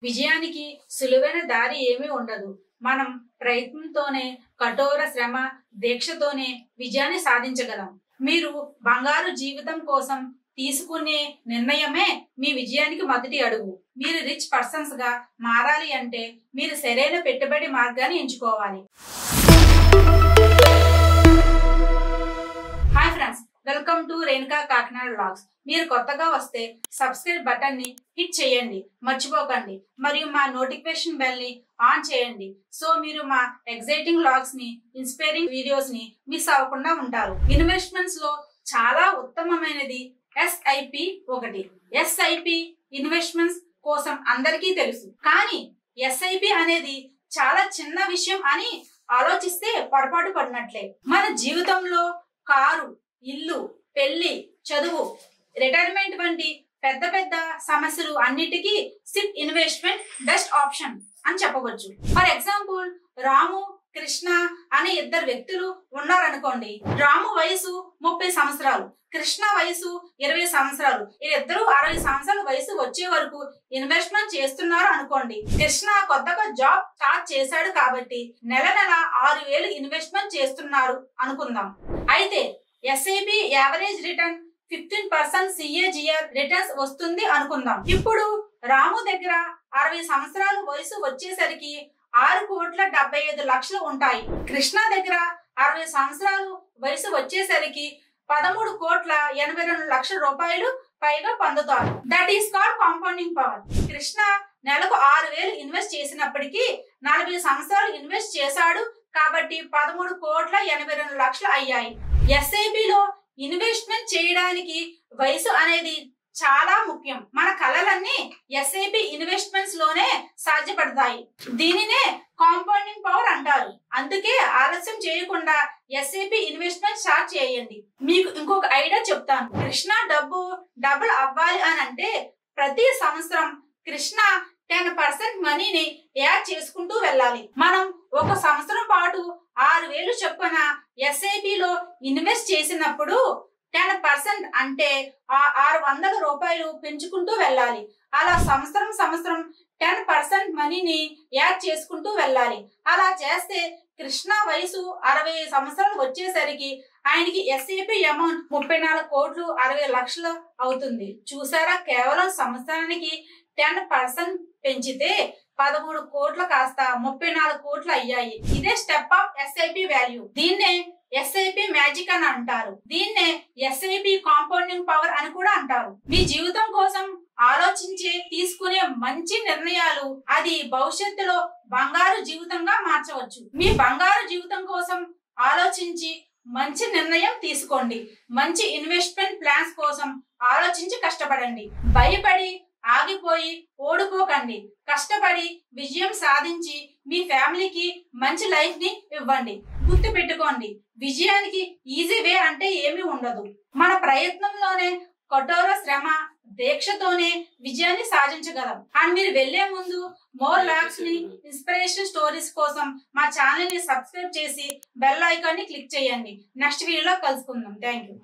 విజయానికి సులువైన దారి ఏమీ ఉండదు. మనం ప్రయత్నంతోనే, కఠోర శ్రమ, దీక్షతోనే విజయాన్ని సాధించగలం. మీరు బంగారు జీవితం కోసం తీసుకునే నిర్ణయమే మీ విజయానికి మొదటి అడుగు. మీరు రిచ్ పర్సన్స్ గా మారాలి అంటే మీరు సరైన పెట్టుబడి మార్గాన్ని ఎంచుకోవాలి. Hi friends, welcome to Renuka Kakinada vlogs. మీరు కొత్తగా వస్తే సబ్స్క్రైబ్ బటన్ ని హిట్ చేయండి, మర్చిపోకండి. మరియు మా నోటిఫికేషన్ బెల్ ని ఆన్ చేయండి. సో మీరు మా ఎగ్జైటింగ్ వ్లాగ్స్ ని, ఇన్స్పైరింగ్ వీడియోస్ ని మిస్ అవ్వకుండా ఉంటారు. ఇన్వెస్ట్మెంట్స్ లో చాలా ఉత్తమమైనది SIP ఒకటి. SIP ఇన్వెస్ట్మెంట్స్ కోసం అందరికీ తెలుసు, కానీ SIP అనేది చాలా చిన్న విషయం అని ఆలోచిస్తే పొరపాటు పడినట్లే. మన జీవితంలో కారు, ఇల్లు, పెళ్లి, చదువు, రిటైర్మెంట్ వంటి పెద్ద పెద్ద సమస్యలు అన్నిటికీ SIP ఇన్వెస్ట్మెంట్ బెస్ట్ ఆప్షన్ అని చెప్పవచ్చు. ఫర్ ఎగ్జాంపుల్, రాము, కృష్ణ అనే ఇద్దరు వ్యక్తులు ఉన్నారనుకోండి. రాము వయసు 30 సంవత్సరాలు, కృష్ణ వయసు 20 సంవత్సరాలు. వీరిద్దరూ 60 సంవత్సరాల వయసు వచ్చే వరకు ఇన్వెస్ట్మెంట్ చేస్తున్నారు అనుకోండి. కృష్ణ కొత్తగా జాబ్ స్టార్ట్ చేశాడు కాబట్టి నెల 6,000 ఇన్వెస్ట్మెంట్ చేస్తున్నారు అనుకుందాం. అయితే SIP average return 15% CAGR returns వస్తుంది అనుకుందాం. ఇప్పుడు రాము దగ్గర 60 సంవత్సరాల వయసు వచ్చేసరికి 6,75,00,000 ఉంటాయి. కృష్ణ దగ్గర 60 సంవత్సరాలు వయసు వచ్చేసరికి 13,82,00,000 రూపాయలు పైగా పొందుతారు. That is called compounding power. Krishna నెలకు 6,000 ఇన్వెస్ట్ చేసినప్పటికీ 40 సంవత్సరాలు ఇన్వెస్ట్ చేశాడు కాబట్టి 13,82,00,000 అయ్యాయి. SIP లో ఇన్వెస్ట్మెంట్ చేయడానికి వయసు అనేది చాలా ముఖ్యం. మన కలలన్నీ SIP ఇన్వెస్ట్మెంట్స్ లోనే సాధ్యపడతాయి. దీనినే కాంపౌండింగ్ పవర్ అంటారు. అందుకే ఆలస్యం చేయకుండా SIP ఇన్వెస్ట్మెంట్ స్టార్ట్ చేయండి. మీకు ఇంకొక ఐడియా చెప్తాను. కృష్ణ డబ్బు డబుల్ అవ్వాలి అని అంటే ప్రతి సంవత్సరం కృష్ణ 10% మనీని యాడ్ చేసుకుంటూ వెళ్ళాలి. మనం ఒక సంవత్సరం పాటు 6,000 చొప్పున SIP లో ఇన్వెస్ట్ చేసినప్పుడు 10% అంటే 600 రూపాయలు పెంచుకుంటూ వెళ్ళాలి. అలా సంవత్సరం 10% మనీని యాడ్ చేసుకుంటూ వెళ్ళాలి. అలా చేస్తే కృష్ణ వయసు 60 సంవత్సరాలు వచ్చేసరికి ఆయనకి SIP అమౌంట్ 34,60,00,000 అవుతుంది. చూసారా, కేవలం సంవత్సరానికి 10% పెంచితే 13 కోట్లు కాస్త 34 కోట్లు అయ్యాయి. ఇదే స్టెప్ ఆఫ్ SIP వాల్యూ. దీన్నే SIP మ్యాజిక్ అని అంటారు. దీన్నే SIP కాంపౌండింగ్ పవర్ అని కూడా అంటారు. మీ జీవితం కోసం ఆలోచించి తీసుకునే మంచి నిర్ణయాలు అది భవిష్యత్తులో బంగారు జీవితంగా మార్చవచ్చు. మీ బంగారు జీవితం కోసం ఆలోచించి మంచి నిర్ణయం తీసుకోండి. మంచి ఇన్వెస్ట్మెంట్ ప్లాన్స్ కోసం ఆలోచించి కష్టపడండి. భయపడి ఆగిపోయి ఓడిపోకండి. కష్టపడి విజయం సాధించి మీ ఫ్యామిలీకి మంచి లైఫ్ ని ఇవ్వండి. గుర్తు పెట్టుకోండి, విజయానికి ఈజీ వే అంటే ఏమీ ఉండదు. మన ప్రయత్నంలోనే, కఠోర శ్రమ, దీక్షతోనే విజయాన్ని సాధించగలం. అండ్ మీరు వెళ్లే ముందు మోర్ లాగ్స్ ని, ఇన్స్పిరేషన్ స్టోరీస్ కోసం మా ఛానల్ ని సబ్స్క్రైబ్ చేసి బెల్ ఐకాన్ ని క్లిక్ చేయండి. నెక్స్ట్ వీడియోలో కలుసుకుందాం. Thank you.